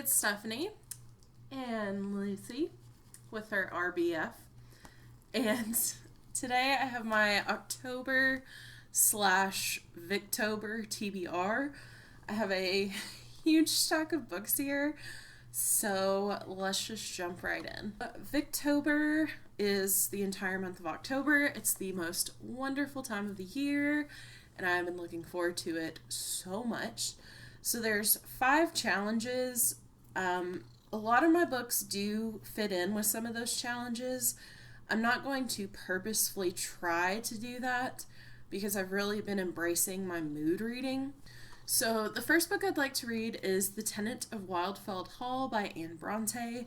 it's Stephanie and Lucy with her RBF, and today I have my October slash Victober TBR. I have a huge stack of books here, so let's just jump right in. Victober is the entire month of October. It's the most wonderful time of the year, and I've been looking forward to it so much. So there's 5 challenges. A lot of my books do fit in with some of those challenges. I'm not going to purposefully try to do that because I've really been embracing my mood reading. So the first book I'd like to read is The Tenant of Wildfelled Hall by Anne Bronte.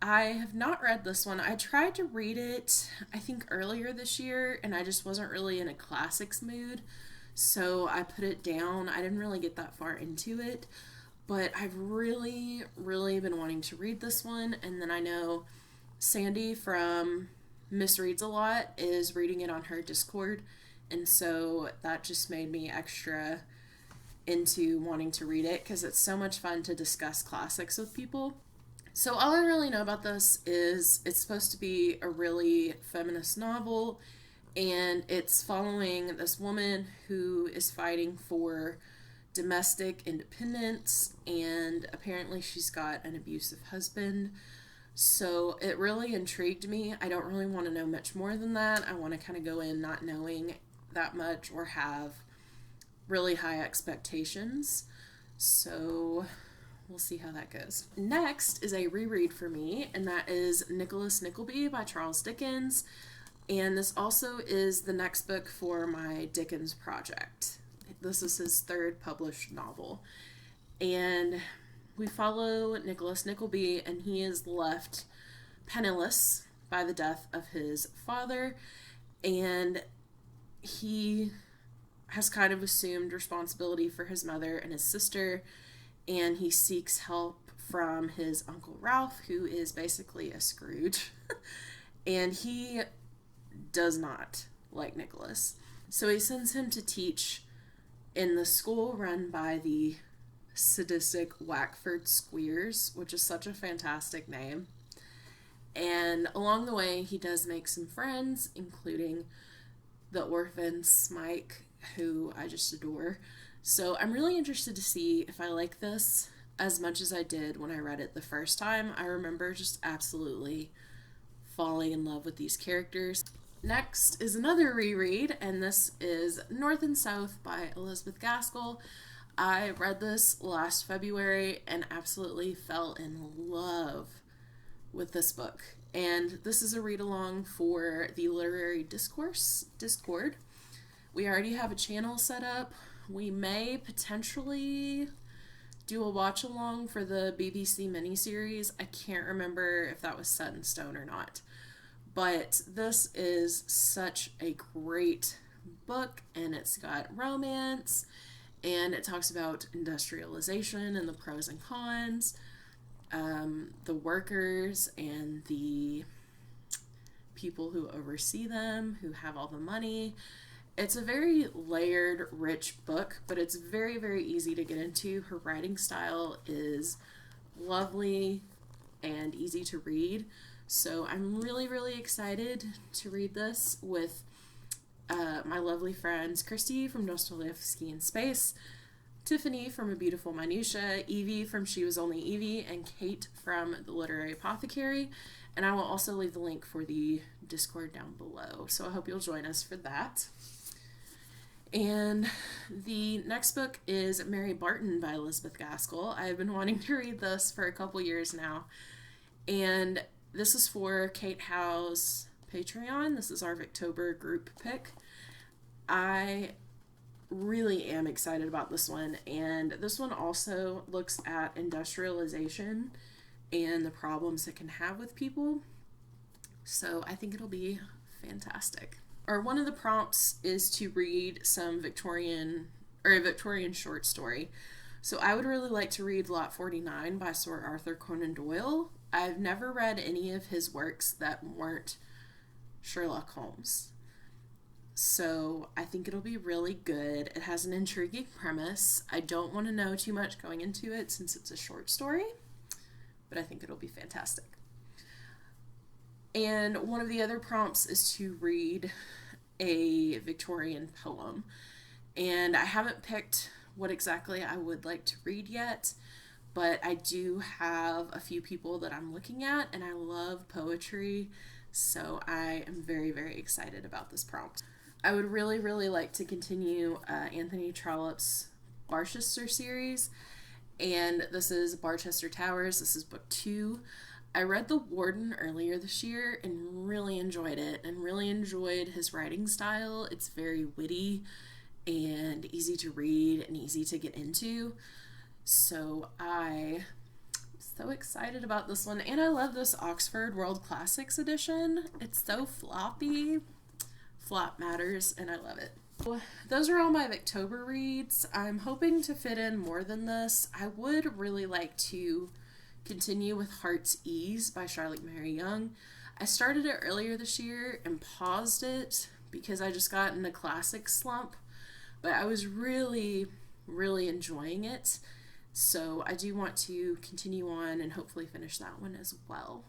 I have not read this one. I tried to read it, I think, earlier this year, and I just wasn't really in a classics mood. So I put it down. I didn't really get that far into it, but I've really been wanting to read this one. And then I know Sandy from Misreads a Lot is reading it on her Discord, and so that just made me extra into wanting to read it because it's so much fun to discuss classics with people. So all I really know about this is it's supposed to be a really feminist novel, and it's following this woman who is fighting for domestic independence, and apparently she's got an abusive husband. So it really intrigued me. I don't really want to know much more than that. I want to kind of go in not knowing that much or have really high expectations. So we'll see how that goes. Next is a reread for me, and that is Nickleby by Charles Dickens. And this also is the next book for my Dickens project. This is his 3rd published novel. And we follow Nicholas Nickleby, and he is left penniless by the death of his father. And he has kind of assumed responsibility for his mother and his sister. And he seeks help from his Uncle Ralph, who is basically a Scrooge. And he does not like Nicholas. So he sends him to teach in the school run by the sadistic Wackford Squeers, which is such a fantastic name. And along the way, he does make some friends, including the orphan Smike, who I just adore. So I'm really interested to see if I like this as much as I did when I read it the first time. I remember just absolutely falling in love with these characters. Next is another reread, and this is North and South by Elizabeth Gaskell. I read this last February and absolutely fell in love with this book. And this is a read-along for the Literary Discord. We already have a channel set up. We may potentially do a watch-along for the BBC miniseries. I can't remember if that was set in stone or not. But this is such a great book, and it's got romance, and it talks about industrialization and the pros and cons, the workers and the people who oversee them, who have all the money. It's a very layered, rich book, but it's very easy to get into. Her writing style is lovely and easy to read. So I'm really excited to read this with my lovely friends Christy from Dostoevsky in Space, Tiffany from A Beautiful Minutia, Evie from She Was Only Evie, and Kate from The Literary Apothecary. And I will also leave the link for the Discord down below. So I hope you'll join us for that. And the next book is Mary Barton by Elizabeth Gaskell. I've been wanting to read this for a couple years now. And this is for Kate Howe's Patreon. This is our Victober group pick. I really am excited about this one, and this one also looks at industrialization and the problems it can have with people. So I think it'll be fantastic. Or one of the prompts is to read some a Victorian short story. So I would really like to read Lot 49 by Sir Arthur Conan Doyle. I've never read any of his works that weren't Sherlock Holmes. So I think it'll be really good. It has an intriguing premise. I don't want to know too much going into it since it's a short story. but I think it'll be fantastic. And one of the other prompts is to read a Victorian poem. And I haven't picked what exactly I would like to read yet, but I do have a few people that I'm looking at, and I love poetry, so I am very, very excited about this prompt. I would really, really like to continue Anthony Trollope's Barchester series, and this is Barchester Towers. This is book 2. I read The Warden earlier this year and really enjoyed it, and really enjoyed his writing style. It's very witty and easy to read and easy to get into. So I'm so excited about this one. And I love this Oxford World Classics edition. It's so floppy. Flop matters, and I love it. Those are all my Victober reads. I'm hoping to fit in more than this. I would really like to continue with Heartsease by Charlotte Mary Young. I started it earlier this year and paused it because I just got in a classic slump, but I was really, really enjoying it. So I do want to continue on and hopefully finish that one as well.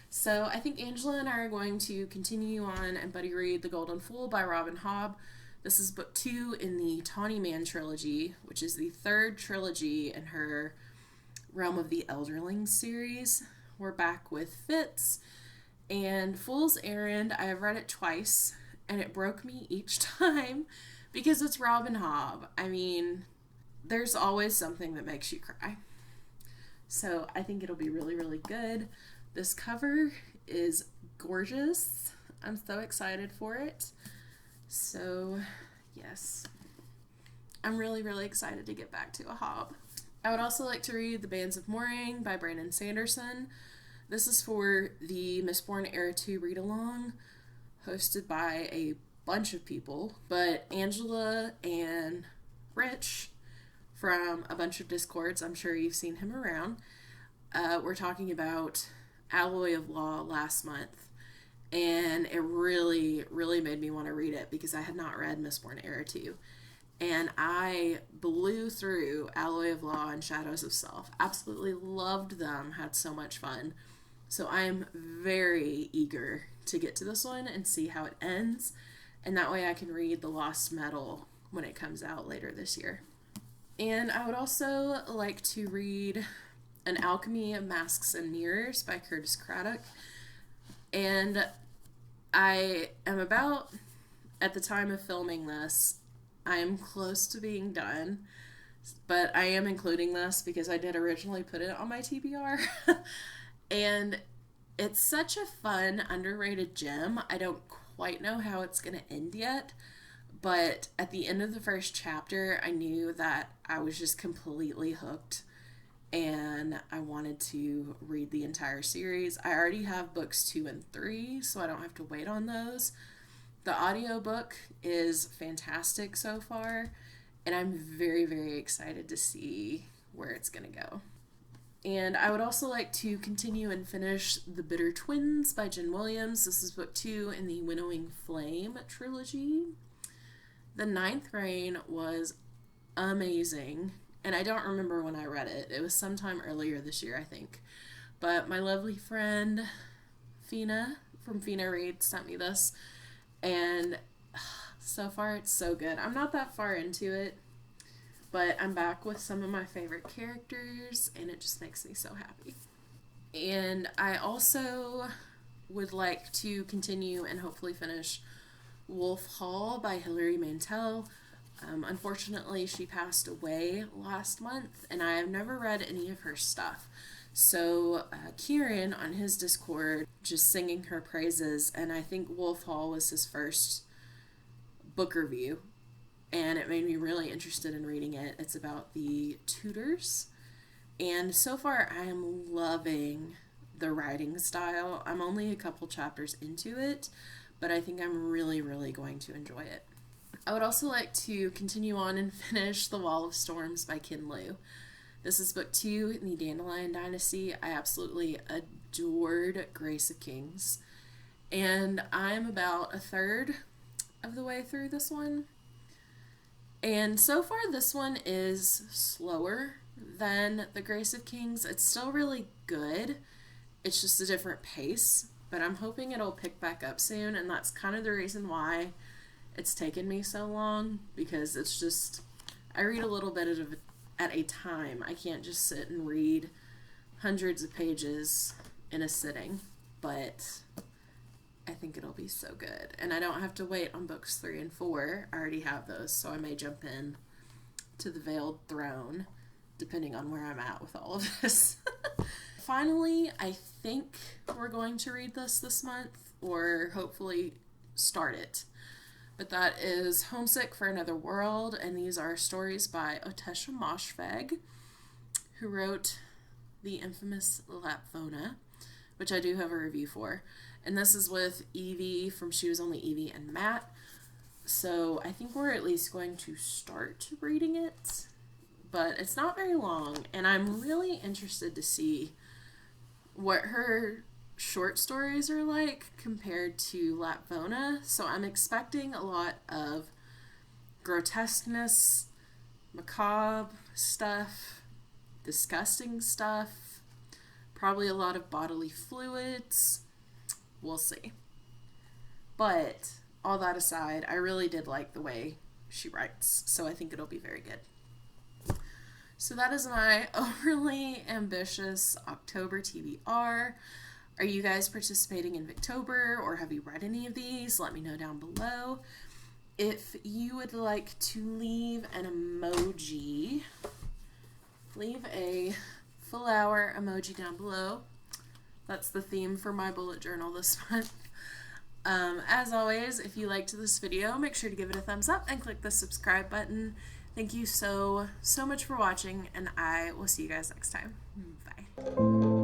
So I think Angela and I are going to continue on and buddy read The Golden Fool by Robin Hobb. This is book 2 in the Tawny Man trilogy, which is the 3rd trilogy in her Realm of the Elderlings series. We're back with Fitz, and Fool's Errand, I have read it twice, and it broke me each time because it's Robin Hobb. I mean, there's always something that makes you cry. So I think it'll be really, really good. This cover is gorgeous. I'm so excited for it. So, yes. I'm really, really excited to get back to a Hobb. I would also like to read The Bands of Mourning by Brandon Sanderson. This is for the Mistborn Era 2 read-along, hosted by a bunch of people, but Angela and Rich from a bunch of Discords, I'm sure you've seen him around, we're talking about Alloy of Law last month, and it really, really made me want to read it because I had not read Mistborn Era 2. And I blew through Alloy of Law and Shadows of Self. Absolutely loved them, had so much fun. So I'm very eager to get to this one and see how it ends. And that way I can read The Lost Metal when it comes out later this year. And I would also like to read An Alchemy of Masques and Mirrors by Curtis Craddock. And I am about, at the time of filming this, I am close to being done, but I am including this because I did originally put it on my TBR. And it's such a fun, underrated gem. I don't quite know how it's going to end yet, but at the end of the first chapter, I knew that I was just completely hooked and I wanted to read the entire series. I already have books 2 and 3, so I don't have to wait on those. The audiobook is fantastic so far, and I'm very, very excited to see where it's going to go. And I would also like to continue and finish The Bitter Twins by Jen Williams. This is book 2 in the Winnowing Flame trilogy. The 9th Reign was amazing, and I don't remember when I read it. It was sometime earlier this year, I think. But my lovely friend Fina from Fina Read sent me this, and so far it's so good. I'm not that far into it, but I'm back with some of my favorite characters, and it just makes me so happy. And I also would like to continue and hopefully finish Wolf Hall by Hilary Mantel. Unfortunately, she passed away last month, and I have never read any of her stuff. So Kieran on his Discord just singing her praises, and I think Wolf Hall was his first book review, and it made me really interested in reading it. It's about the Tudors, and so far I am loving the writing style. I'm only a couple chapters into it, but I think I'm really, really going to enjoy it. I would also like to continue on and finish The Wall of Storms by Ken Liu. This is book 2 in the Dandelion Dynasty. I absolutely adored Grace of Kings, and I'm about a third of the way through this one. And so far this one is slower Then The Grace of Kings, it's still really good. It's just a different pace, but I'm hoping it'll pick back up soon, and that's kind of the reason why it's taken me so long, because it's just, I read a little bit at a time. I can't just sit and read hundreds of pages in a sitting, but I think it'll be so good. And I don't have to wait on books 3 and 4. I already have those, so I may jump in to the Veiled Throne, depending on where I'm at with all of this. Finally, I think we're going to read this month, or hopefully start it. But that is Homesick for Another World, and these are stories by Otesha Moshfegh, who wrote the infamous Lapvona, which I do have a review for. And this is with Evie from She Was Only Evie and Matt. So I think we're at least going to start reading it, but it's not very long, and I'm really interested to see what her short stories are like compared to Lapvona. So I'm expecting a lot of grotesqueness, macabre stuff, disgusting stuff, probably a lot of bodily fluids. We'll see. But all that aside, I really did like the way she writes, so I think it'll be very good. So that is my overly ambitious October TBR. Are you guys participating in Victober, or have you read any of these? Let me know down below. If you would like to leave an emoji, leave a full hour emoji down below. That's the theme for my bullet journal this month. As always, if you liked this video, make sure to give it a thumbs up and click the subscribe button. Thank you so much for watching, and I will see you guys next time. Bye.